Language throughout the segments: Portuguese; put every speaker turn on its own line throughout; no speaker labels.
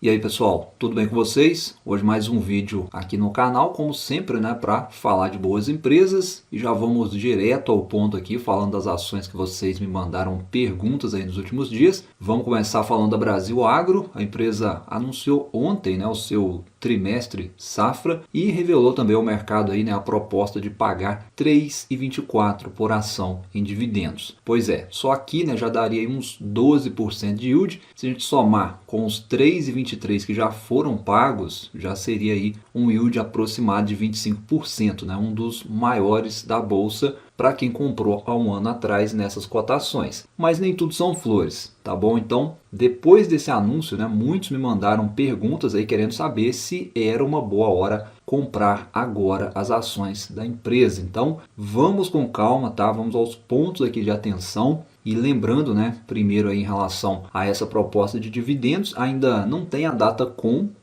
E aí pessoal, tudo bem com vocês? Hoje mais um vídeo aqui no canal, como sempre, né, para falar de boas empresas. E já vamos direto ao ponto aqui, falando das ações que vocês me mandaram perguntas aí nos últimos dias. Vamos começar falando da Brasil Agro. A empresa anunciou ontem, né, o seu trimestre safra e revelou também ao mercado aí, né, a proposta de pagar 3,24 por ação em dividendos. Pois é, só aqui, né, já daria aí uns 12% de yield. Se a gente somar com os 3,23 que já foram pagos, já seria aí um yield aproximado de 25%, né, um dos maiores da bolsa para quem comprou há um ano atrás nessas cotações. Mas nem tudo são flores, tá bom? Então, depois desse anúncio, né, muitos me mandaram perguntas aí querendo saber se era uma boa hora comprar agora as ações da empresa. Então, vamos com calma, tá? Vamos aos pontos aqui de atenção. E lembrando, né, primeiro aí em relação a essa proposta de dividendos, ainda não tem a data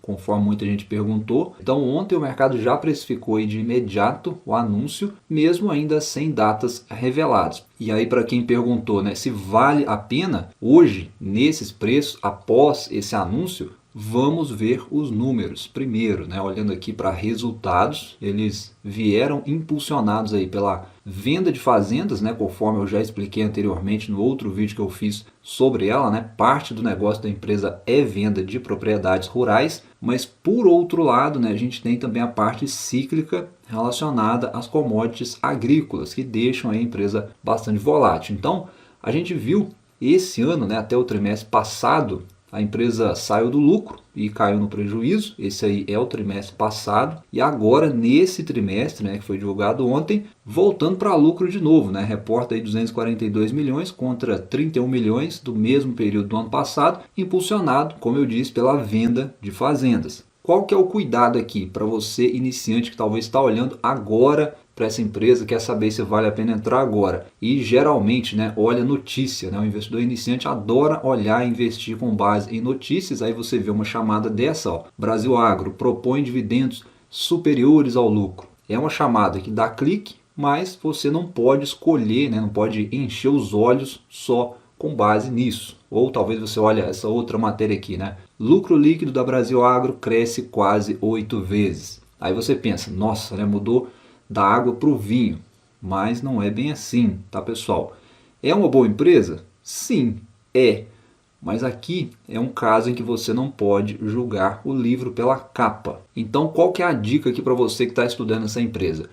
conforme muita gente perguntou. Então ontem o mercado já precificou aí de imediato o anúncio, mesmo ainda sem datas reveladas. E aí para quem perguntou, né, se vale a pena, hoje, nesses preços, após esse anúncio, vamos ver os números. Primeiro, né, olhando aqui para resultados, eles vieram impulsionados aí pela venda de fazendas, né, conforme eu já expliquei anteriormente no outro vídeo que eu fiz sobre ela, né, parte do negócio da empresa é venda de propriedades rurais, mas por outro lado, né, a gente tem também a parte cíclica relacionada às commodities agrícolas, que deixam a empresa bastante volátil. Então, a gente viu esse ano, né, até o trimestre passado, a empresa saiu do lucro e caiu no prejuízo. Esse aí é o trimestre passado. E agora, nesse trimestre, né, que foi divulgado ontem, voltando para lucro de novo, né? Reporta aí 242 milhões contra 31 milhões do mesmo período do ano passado, impulsionado, como eu disse, pela venda de fazendas. Qual que é o cuidado aqui para você iniciante que talvez está olhando agora para essa empresa, quer saber se vale a pena entrar agora? E geralmente, né, olha notícia, né? O investidor iniciante adora olhar e investir com base em notícias. Aí você vê uma chamada dessa, ó, Brasil Agro propõe dividendos superiores ao lucro. É uma chamada que dá clique, mas você não pode escolher, né, não pode encher os olhos só com base nisso. Ou talvez você olhe essa outra matéria aqui, né? Lucro líquido da Brasil Agro cresce quase 8 vezes. Aí você pensa, nossa, né, mudou da água para o vinho. Mas não é bem assim, tá pessoal? É uma boa empresa? Sim, é. Mas aqui é um caso em que você não pode julgar o livro pela capa. Então qual que é a dica aqui para você que está estudando essa empresa?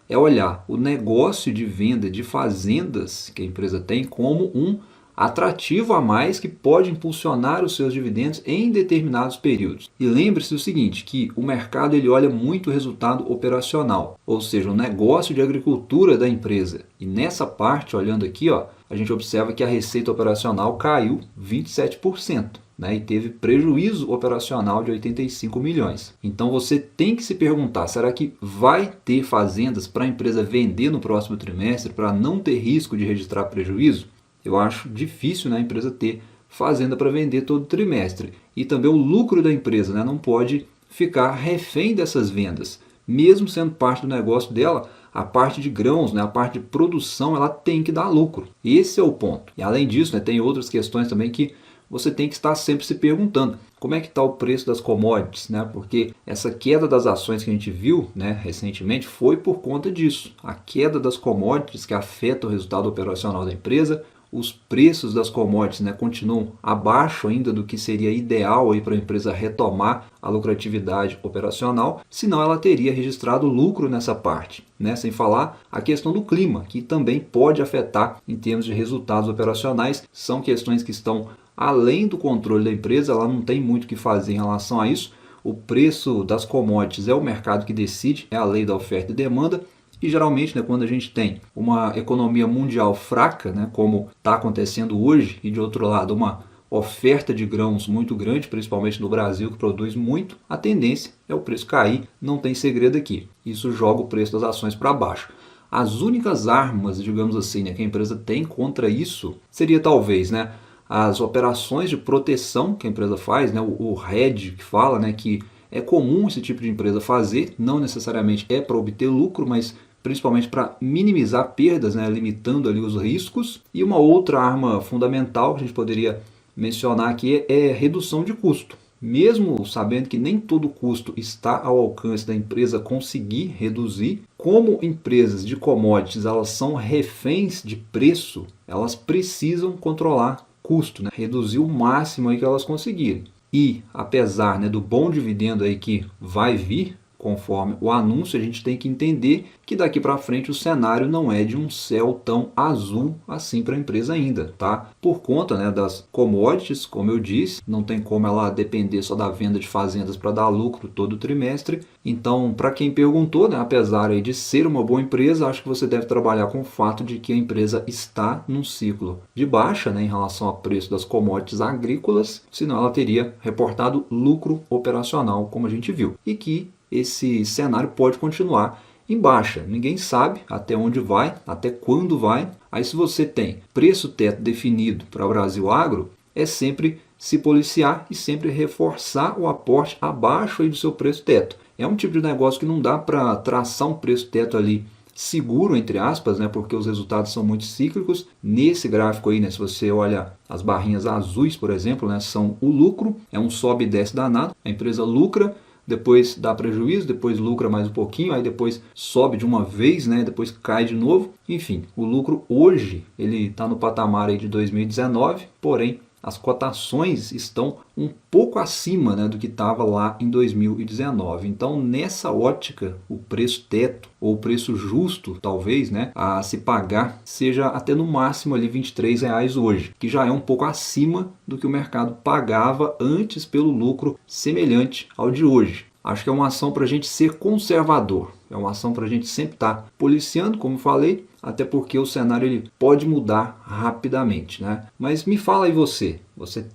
É olhar o negócio de venda de fazendas que a empresa tem como um atrativo a mais que pode impulsionar os seus dividendos em determinados períodos. E lembre-se do seguinte, que o mercado ele olha muito o resultado operacional, ou seja, o negócio de agricultura da empresa. E nessa parte, olhando aqui, ó, a gente observa que a receita operacional caiu 27%. Né, e teve prejuízo operacional de 85 milhões. Então você tem que se perguntar, será que vai ter fazendas para a empresa vender no próximo trimestre para não ter risco de registrar prejuízo? Eu acho difícil, né, a empresa ter fazenda para vender todo trimestre. E também o lucro da empresa, né, não pode ficar refém dessas vendas. Mesmo sendo parte do negócio dela, a parte de grãos, né, a parte de produção, ela tem que dar lucro. Esse é o ponto. E além disso, né, tem outras questões também que você tem que estar sempre se perguntando. Como é que está o preço das commodities? Né? Porque essa queda das ações que a gente viu, né, recentemente foi por conta disso. A queda das commodities que afeta o resultado operacional da empresa. Os preços das commodities, né, continuam abaixo ainda do que seria ideal para a empresa retomar a lucratividade operacional, senão ela teria registrado lucro nessa parte. Né? Sem falar a questão do clima, que também pode afetar em termos de resultados operacionais. São questões que estão além do controle da empresa, ela não tem muito o que fazer em relação a isso. O preço das commodities é o mercado que decide, é a lei da oferta e demanda. E geralmente, né, quando a gente tem uma economia mundial fraca, né, como está acontecendo hoje, e de outro lado uma oferta de grãos muito grande, principalmente no Brasil, que produz muito, a tendência é o preço cair, não tem segredo aqui. Isso joga o preço das ações para baixo. As únicas armas, digamos assim, né, que a empresa tem contra isso, seria talvez, né, as operações de proteção que a empresa faz, né, o hedge que fala, né, que é comum esse tipo de empresa fazer, não necessariamente é para obter lucro, mas principalmente para minimizar perdas, né, limitando ali os riscos. E uma outra arma fundamental que a gente poderia mencionar aqui é redução de custo. mesmo sabendo que nem todo custo está ao alcance da empresa conseguir reduzir, como empresas de commodities elas são reféns de preço, elas precisam controlar custo, né? Reduzir o máximo aí que elas conseguirem. E apesar, né, do bom dividendo aí que vai vir, conforme o anúncio, a gente tem que entender que daqui para frente o cenário não é de um céu tão azul assim para a empresa ainda, tá? Por conta, né, das commodities, como eu disse, não tem como ela depender só da venda de fazendas para dar lucro todo trimestre. Então, para quem perguntou, né, apesar aí de ser uma boa empresa, acho que você deve trabalhar com o fato de que a empresa está num ciclo de baixa, né, em relação ao preço das commodities agrícolas, senão ela teria reportado lucro operacional, como a gente viu, e que esse cenário pode continuar em baixa. Ninguém sabe até onde vai, até quando vai. Aí se você tem preço teto definido para o Brasil Agro, é sempre se policiar e sempre reforçar o aporte abaixo aí do seu preço teto. É um tipo de negócio que não dá para traçar um preço teto ali seguro, entre aspas, né, porque os resultados são muito cíclicos. Nesse gráfico aí, né, se você olha as barrinhas azuis, por exemplo, né, são o lucro, é um sobe e desce danado. A empresa lucra, depois dá prejuízo, depois lucra mais um pouquinho, aí depois sobe de uma vez, né? Depois cai de novo. Enfim, o lucro hoje ele está no patamar aí de 2019, porém as cotações estão um pouco acima, né, do que estava lá em 2019. Então, nessa ótica, o preço teto ou o preço justo, talvez, né, a se pagar, seja até no máximo ali R$23 hoje, que já é um pouco acima do que o mercado pagava antes pelo lucro semelhante ao de hoje. Acho que é uma ação para a gente ser conservador, é uma ação para a gente sempre estar policiando, como falei, até porque o cenário ele pode mudar rapidamente, né? Mas me fala aí você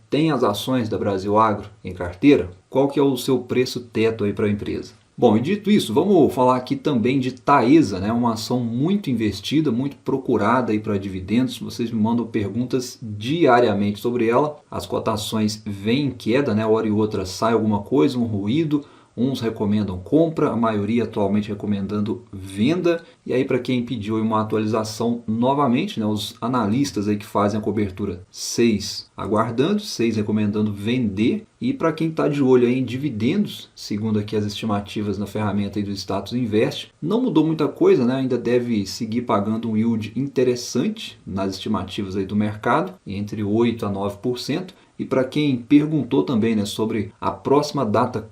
tem as ações da Brasil Agro em carteira? Qual que é o seu preço teto aí para a empresa? Bom, e dito isso, vamos falar aqui também de Taesa, né? Uma ação muito investida, muito procurada aí para dividendos. Vocês me mandam perguntas diariamente sobre ela. As cotações vêm em queda, né? Hora e outra sai alguma coisa, um ruído. Uns recomendam compra, a maioria atualmente recomendando venda. E aí para quem pediu uma atualização novamente, né, os analistas aí que fazem a cobertura, 6 aguardando, 6 recomendando vender. E para quem está de olho aí em dividendos, segundo aqui as estimativas na ferramenta aí do Status Invest, não mudou muita coisa, né? Ainda deve seguir pagando um yield interessante nas estimativas aí do mercado, entre 8% a 9%. E para quem perguntou também, né, sobre a próxima data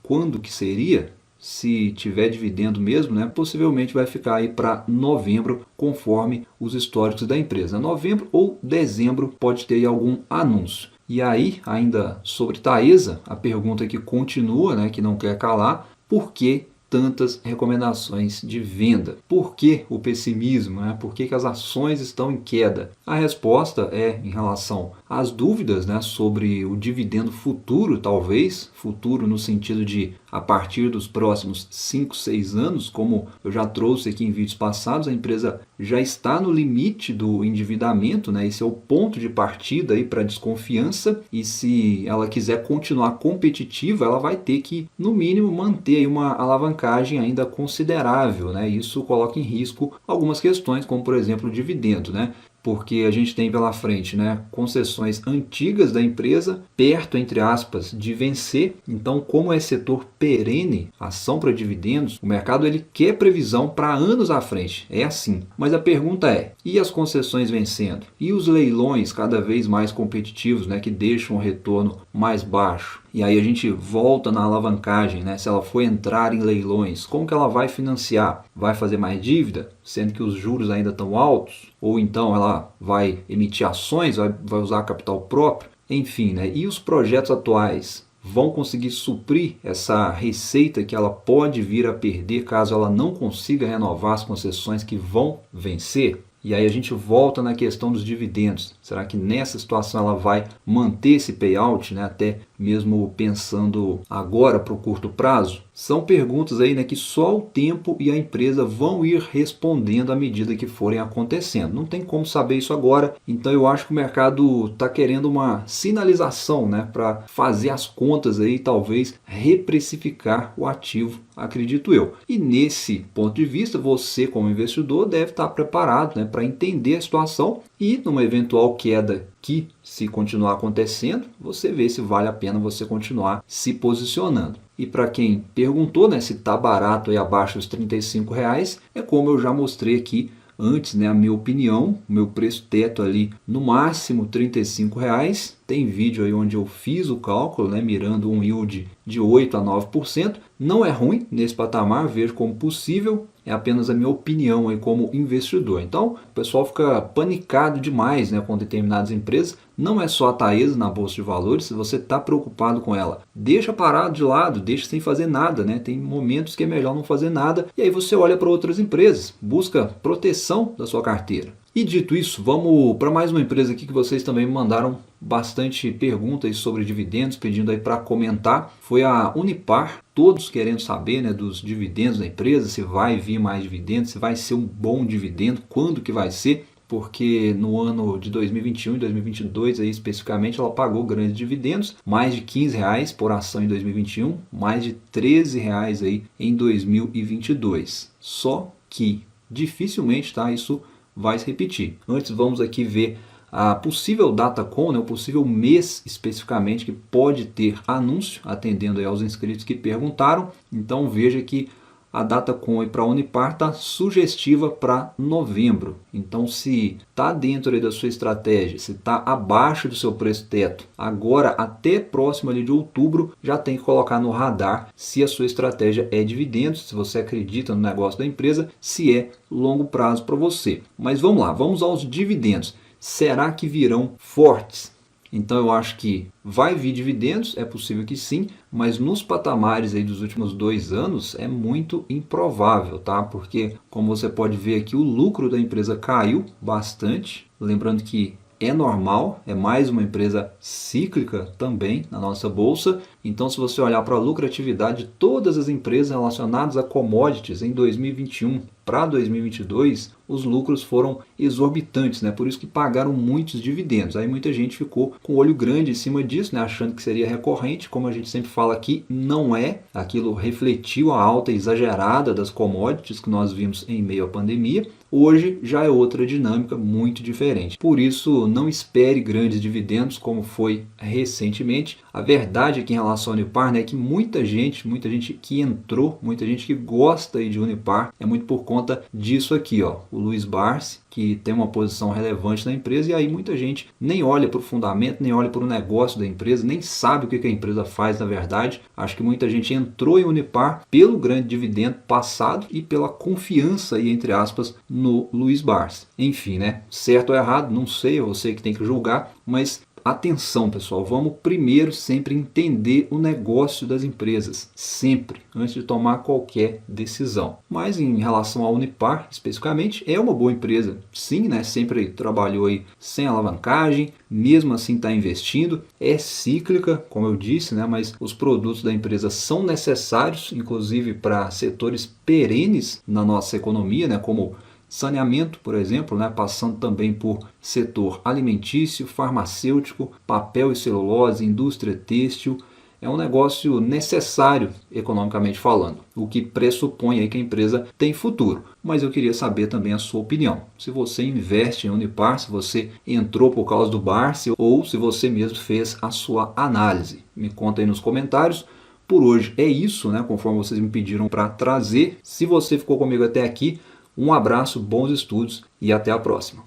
quando que seria, se tiver dividendo mesmo, né, possivelmente vai ficar aí para novembro, conforme os históricos da empresa. Novembro ou dezembro pode ter aí algum anúncio. E aí, ainda sobre Taesa, a pergunta que continua, né, que não quer calar, por que tantas recomendações de venda? Por que o pessimismo? Né? Por que as ações estão em queda? A resposta é em relação às dúvidas, né, sobre o dividendo futuro, talvez, futuro no sentido de a partir dos próximos 5, 6 anos, como eu já trouxe aqui em vídeos passados, a empresa já está no limite do endividamento, né? Esse é o ponto de partida para a desconfiança, e se ela quiser continuar competitiva, ela vai ter que, no mínimo, manter aí uma alavancagem ainda considerável, né? Isso coloca em risco algumas questões, como por exemplo o dividendo, né? Porque a gente tem pela frente, né, concessões antigas da empresa, perto, entre aspas, de vencer. Então, como é setor perene, ação para dividendos, o mercado ele quer previsão para anos à frente. É assim. Mas a pergunta é, e as concessões vencendo? E os leilões cada vez mais competitivos, né, que deixam o retorno mais baixo? E aí a gente volta na alavancagem, né? Se ela for entrar em leilões, como que ela vai financiar? Vai fazer mais dívida, sendo que os juros ainda estão altos? Ou então ela vai emitir ações, vai usar capital próprio? Enfim, né? E os projetos atuais vão conseguir suprir essa receita que ela pode vir a perder caso ela não consiga renovar as concessões que vão vencer? E aí a gente volta na questão dos dividendos. Será que nessa situação ela vai manter esse payout, né, até mesmo pensando agora para o curto prazo? São perguntas aí, né, que só o tempo e a empresa vão ir respondendo à medida que forem acontecendo. Não tem como saber isso agora, então eu acho que o mercado está querendo uma sinalização, né, para fazer as contas aí, talvez reprecificar o ativo, acredito eu. E nesse ponto de vista, você como investidor deve estar preparado, né, para entender a situação e numa eventual queda que, se continuar acontecendo, você vê se vale a pena você continuar se posicionando. E para quem perguntou, né, se está barato aí abaixo dos R$ 35, é como eu já mostrei aqui antes, né, a minha opinião, o meu preço teto ali no máximo R$ 35. Tem vídeo aí onde eu fiz o cálculo, né, mirando um yield de 8 a 9%. Não é ruim nesse patamar, vejo como possível, é apenas a minha opinião aí como investidor. Então, o pessoal fica panicado demais, né, com determinadas empresas. Não é só a Taesa na Bolsa de Valores, se você está preocupado com ela, deixa parado de lado, deixa sem fazer nada, né? Tem momentos que é melhor não fazer nada, e aí você olha para outras empresas, busca proteção da sua carteira. E dito isso, vamos para mais uma empresa aqui que vocês também me mandaram bastante perguntas sobre dividendos, pedindo aí para comentar. Foi a Unipar, todos querendo saber, né, dos dividendos da empresa, se vai vir mais dividendos, se vai ser um bom dividendo, quando que vai ser. Porque no ano de 2021 e 2022, aí especificamente, ela pagou grandes dividendos, mais de R$ 15 por ação em 2021, mais de R$ 13 aí em 2022. Só que dificilmente, tá, isso vai se repetir. Antes vamos aqui ver a possível datacom, né, o possível mês especificamente que pode ter anúncio, atendendo aí aos inscritos que perguntaram. Então veja que a datacom para a Unipar está sugestiva para novembro. Então, se está dentro aí da sua estratégia, se está abaixo do seu preço teto, agora até próximo ali de outubro, já tem que colocar no radar se a sua estratégia é dividendos, se você acredita no negócio da empresa, se é longo prazo para você. Mas vamos lá, vamos aos dividendos. Será que virão fortes? Então eu acho que vai vir dividendos, é possível que sim, mas nos patamares aí dos últimos 2 anos é muito improvável, tá? Porque, como você pode ver aqui, o lucro da empresa caiu bastante. Lembrando que é normal, é mais uma empresa cíclica também na nossa bolsa. Então, se você olhar para a lucratividade de todas as empresas relacionadas a commodities em 2021 para 2022, os lucros foram exorbitantes, né? Por isso que pagaram muitos dividendos. Aí muita gente ficou com o olho grande em cima disso, né? Achando que seria recorrente. Como a gente sempre fala aqui, não é. Aquilo refletiu a alta exagerada das commodities que nós vimos em meio à pandemia. Hoje já é outra dinâmica muito diferente. Por isso, não espere grandes dividendos como foi recentemente. A verdade aqui em relação à Unipar, né, é que muita gente que entrou, muita gente que gosta aí de Unipar, é muito por conta disso aqui, ó, o Luiz Barsi, que tem uma posição relevante na empresa, e aí muita gente nem olha para o fundamento, nem olha para o negócio da empresa, nem sabe o que a empresa faz na verdade. Acho que muita gente entrou em Unipar pelo grande dividendo passado e pela confiança, aí, entre aspas, no Luiz Barsi. Enfim, né? Certo ou errado, não sei, eu sei que tem que julgar, mas atenção, pessoal, vamos primeiro sempre entender o negócio das empresas, sempre, antes de tomar qualquer decisão. Mas em relação à Unipar, especificamente, é uma boa empresa. Sim, né? Sempre trabalhou aí sem alavancagem, mesmo assim está investindo, é cíclica, como eu disse, né? Mas os produtos da empresa são necessários, inclusive para setores perenes na nossa economia, né? Como saneamento, por exemplo, né, passando também por setor alimentício, farmacêutico, papel e celulose, indústria têxtil. É um negócio necessário economicamente falando, o que pressupõe aí que a empresa tem futuro. Mas eu queria saber também a sua opinião. Se você investe em Unipar, se você entrou por causa do Barsi ou se você mesmo fez a sua análise. Me conta aí nos comentários. Por hoje é isso, né, conforme vocês me pediram para trazer. Se você ficou comigo até aqui, um abraço, bons estudos e até a próxima.